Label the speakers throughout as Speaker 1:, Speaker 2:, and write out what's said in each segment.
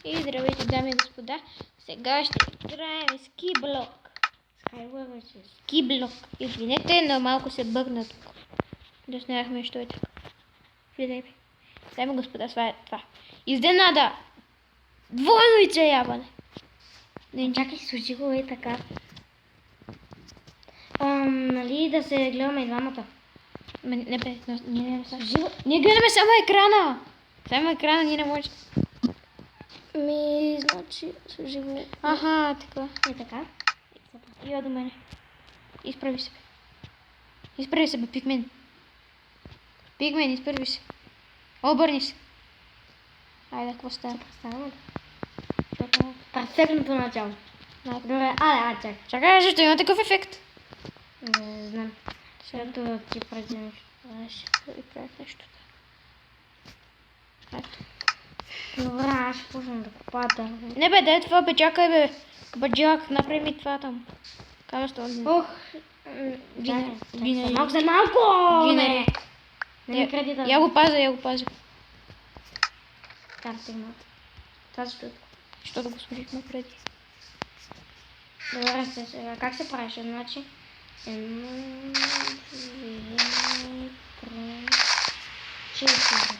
Speaker 1: И здравейте, дами и господа. Сега ще играем Skyblock. Skyblock. Извинете, но малко се бъгна тук. Да знаехме, що е така. Влизай. Дами и господа, това. Изненада! Двойно изчаяване.
Speaker 2: Не, чакай, служи го и така. Нали да се гледаме двамата?
Speaker 1: Не бе, ние гледаме само екрана. Само екрана ние не можем.
Speaker 2: Значи, служи го.
Speaker 1: Аха, така.
Speaker 2: И така.
Speaker 1: Я до мене. Изправи се. Изправи се, бе, пигмен. Пигмен, изправи се. Обърни се. Айде, какво става?
Speaker 2: Става. Перфектното начало. Добре, чакай.
Speaker 1: Чакай, защо има такъв ефект?
Speaker 2: Не знам. Защото ти прави нещо.
Speaker 1: И правят нещо. Ето.
Speaker 2: Добре, аз ще почна да копая дърво.
Speaker 1: Не бе, дай това, бе, чакай, бе. Баджак, направи ми това там. Кава столи.
Speaker 2: Ох,
Speaker 1: Винари.
Speaker 2: малко за малко!
Speaker 1: Винари.
Speaker 2: Не ми кради да...
Speaker 1: Я го пазя.
Speaker 2: Карта има. Това защо?
Speaker 1: Защото го сложихме преди.
Speaker 2: Добре, сега как се правиш? Значи... 1, 2, 3, 4.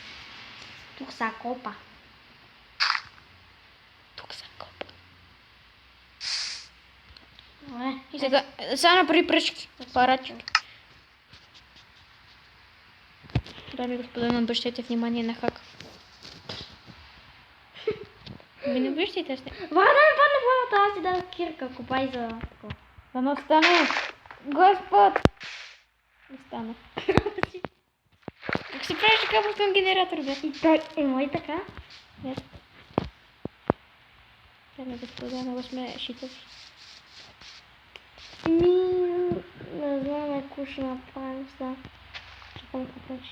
Speaker 2: Тук са копа. Добре.
Speaker 1: И сега направи пръчки. Парачки. Дами и господа, не обръщайте внимание на хак. Ви не обръщайте с него.
Speaker 2: Да ми падне главата, аз си дам кирка, копай за такова.
Speaker 1: Да не стане! Господ! Не стана. Как се правиш така към генератор, бе?
Speaker 2: И той и така.
Speaker 1: Нет. Дами и господа, много сме шитови.
Speaker 2: Не знам ако ще направим сега. Чакам какво правиш.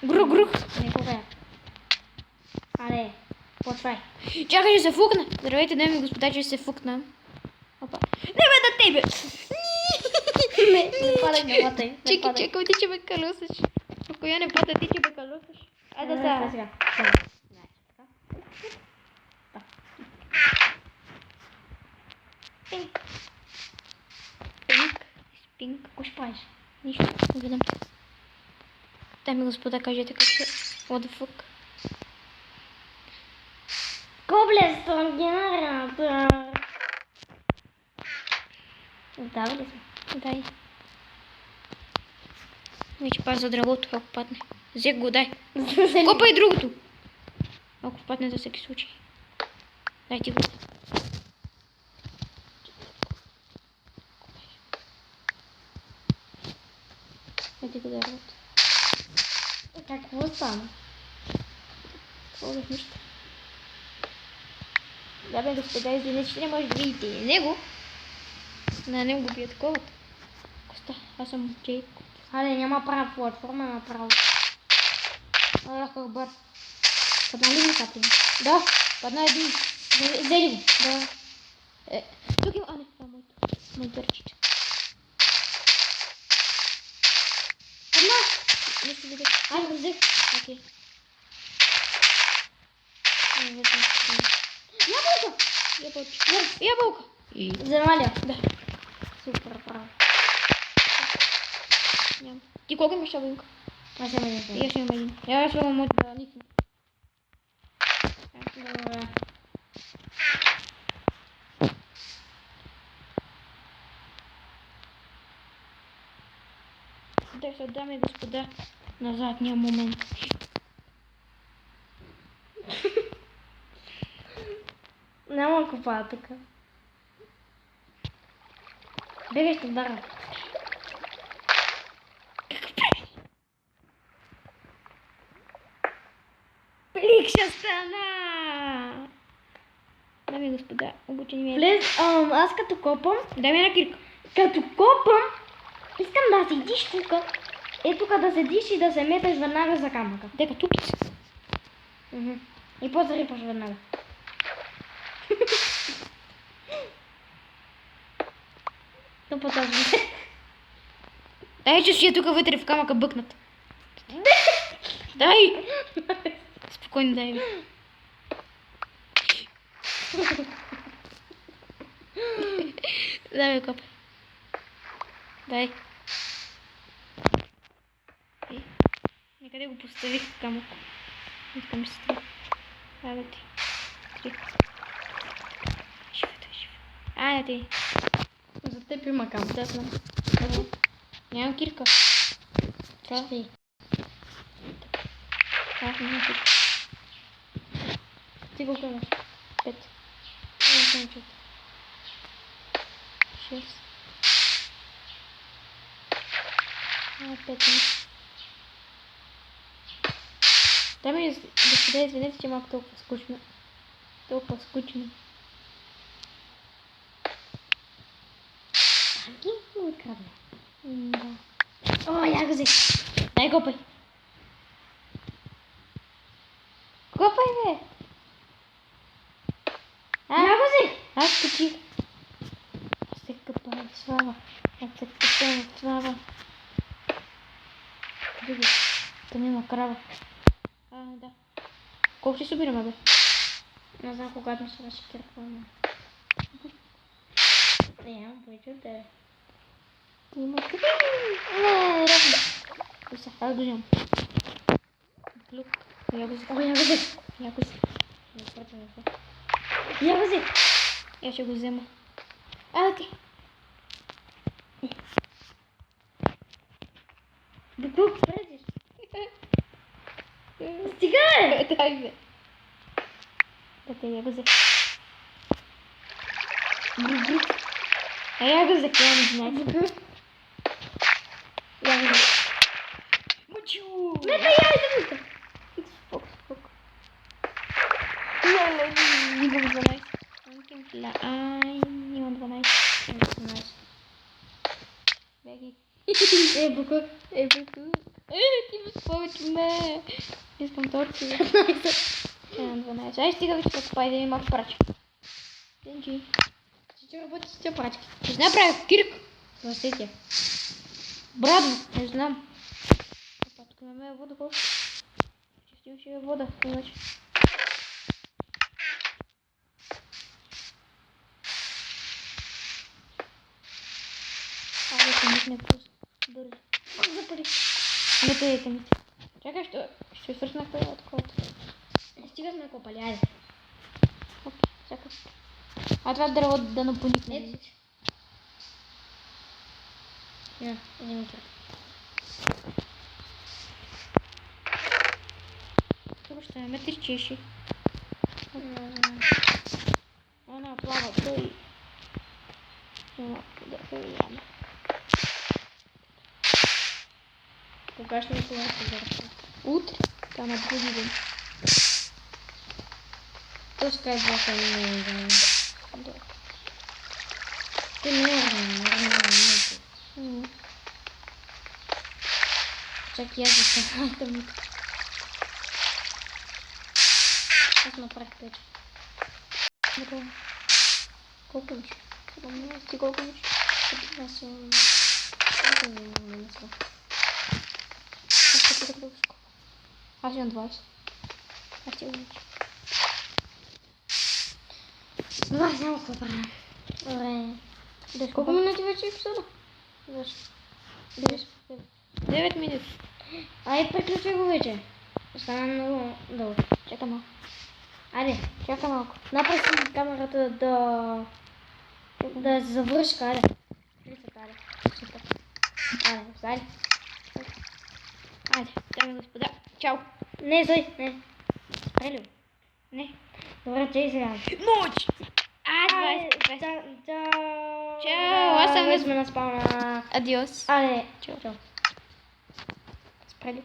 Speaker 1: Грух.
Speaker 2: Не копая. Але, почвай.
Speaker 1: Чакай, ще се фукна. Здравейте, дами и господа, че ще се фукна. Опа. Не бе да тебе!
Speaker 2: Не падай главата.
Speaker 1: Чакай, ти че ме калосаш. Ако я не пада, ти че ме калосаш. Айде сега. Спинк.
Speaker 2: Какво ще правиш?
Speaker 1: Нищо, не гледам те. Дами и господа, кажете как се... What the fuck?
Speaker 2: Коблестон генератор. Дава ли сме?
Speaker 1: Дай. Вече пазя дървото, ако падне. Взех го, дай. Копай другото. Ако падне за всеки случай. Дай ти го. Дай ти го дървото.
Speaker 2: Какво стана?
Speaker 1: Какво да нищо? Да бе, господа, извинете, че не може да видите и него. На него го бие такова. Коста, аз съм Джейк.
Speaker 2: Але, няма права платформа направо.
Speaker 1: Аллах Акбар.
Speaker 2: Падна ли ми капи?
Speaker 1: Да, падна един. Взели го.
Speaker 2: Да.
Speaker 1: Тук има... не, това е моето. Моето ръчиче.
Speaker 2: Падна!
Speaker 1: Нещо видях.
Speaker 2: Аз го взех.
Speaker 1: Окей. Ябълка!
Speaker 2: Взема ли?
Speaker 1: Да.
Speaker 2: Супер, право.
Speaker 1: Няма. Ти колко имаш ябълка?
Speaker 2: Аз имам един.
Speaker 1: И аз имам един. Я ще имам моето да никна.
Speaker 2: Добре.
Speaker 1: Дай се, дами и господа, на задния момент.
Speaker 2: Няма копа тук. Бегай, ще удара.
Speaker 1: Плик ще стана! Дами и господа, обучени ми е.
Speaker 2: Влез, аз като копам,
Speaker 1: Дай ми една кирка.
Speaker 2: като копам, искам да седиш тук. Тук да седиш и да се меташ веднага за камъка.
Speaker 1: Дека тук си.
Speaker 2: И после рипаш веднага. То по този.
Speaker 1: Дай, че си е тук вътре в камъка бъкнат. Дай! Спокойно дай ми. Дай ми копай. Дай. Некъде го поставих камък. Нека ми се струва. Дай ти. Три. Живота, живо. Айде ти.
Speaker 2: За теб има камък.
Speaker 1: Да, знам. Нямам кирка. Това.
Speaker 2: Ще.
Speaker 1: Нямам кирка.
Speaker 2: Ти го имаш.
Speaker 1: 5. 6. 5. Дай ми господа, извинете, че малко толкова скучно. Толкова скучно.
Speaker 2: Ги го открадне.
Speaker 1: Да.
Speaker 2: О, я го взех.
Speaker 1: Дай копай. Копай, бе.
Speaker 2: Я го взех.
Speaker 1: Аз скачих. Аз се къпа в слава. Аз се къпа в слава. Други. Там има крава. Да. Колко ще събираме, бе?
Speaker 2: Не знам когато ми свърши кирка. Нямам повече от тебе.
Speaker 1: Ти има къпа. Не, равно. Вися, аз го вземам. Клюк. Я го взех.
Speaker 2: О, я го взех.
Speaker 1: Я го взех.
Speaker 2: Я го взех.
Speaker 1: Я ще го взема. А, ти.
Speaker 2: До колко презиш? Стига, бе!
Speaker 1: Дай, бе. Да, те, я го взех.
Speaker 2: Бу-бу.
Speaker 1: А я го взех, я не знам.
Speaker 2: Бу-бу.
Speaker 1: Я го взех. Мучу!
Speaker 2: Не, да я иду.
Speaker 1: Спок, спок. Не, имам 12. Ай, имам 12.
Speaker 2: Имам 18.
Speaker 1: Беги.
Speaker 2: Буку.
Speaker 1: Буку. Ти имаш повече от мен. Искам торти. Имам 12. Ай, стига вече да спай, да ми малко прачка. Денджи.
Speaker 2: Ще работи с тези прачки.
Speaker 1: Не знам, правя кирк.
Speaker 2: Простите.
Speaker 1: Брадо, не знам. Опа, тук имаме вода, колко? Чистим ще е вода, иначе. Айде, камък не просто. Бързо.
Speaker 2: Запари.
Speaker 1: Не тъй камък. Чакай, ще свършна това от колата.
Speaker 2: Стига сме копали, айде.
Speaker 1: Оп, чакай. А това дърво да напоникне.
Speaker 2: Ето си. Не, вземи това.
Speaker 1: Тук ще ме тичеши. Она плава, той. Има да яма.
Speaker 2: Кога ще ми това се върши?
Speaker 1: Утре, там на други ден.
Speaker 2: Пускай блока не е.
Speaker 1: Да.
Speaker 2: Ти не е. Чак я за това ми. Аз направих пече.
Speaker 1: Добре. Колко имаш? 17, ти колко имаш?
Speaker 2: Аз имам... не мисля.
Speaker 1: Аз ще ти да сколько. Аз имам 20. Аз ти имам.
Speaker 2: Но аз няма какво правя. Добре.
Speaker 1: Да,
Speaker 2: Колко минути вече е епизода?
Speaker 1: 9 минути.
Speaker 2: Ай, приключвай го вече. Стана много дълго.
Speaker 1: Чакай малко.
Speaker 2: Айде,
Speaker 1: Чакай малко.
Speaker 2: направи си камерата да завърши, айде. Айде. Айде, айде.
Speaker 1: Айде, дами и господа. Чао.
Speaker 2: Не, стой, не. Спрели го.
Speaker 1: Не.
Speaker 2: Добре, чай сега.
Speaker 1: Ночь! А, 20.
Speaker 2: Чао.
Speaker 1: Чао, аз съм
Speaker 2: Вече сме на спална.
Speaker 1: Адиос.
Speaker 2: Айде,
Speaker 1: Чао.
Speaker 2: чао.
Speaker 1: Спрели.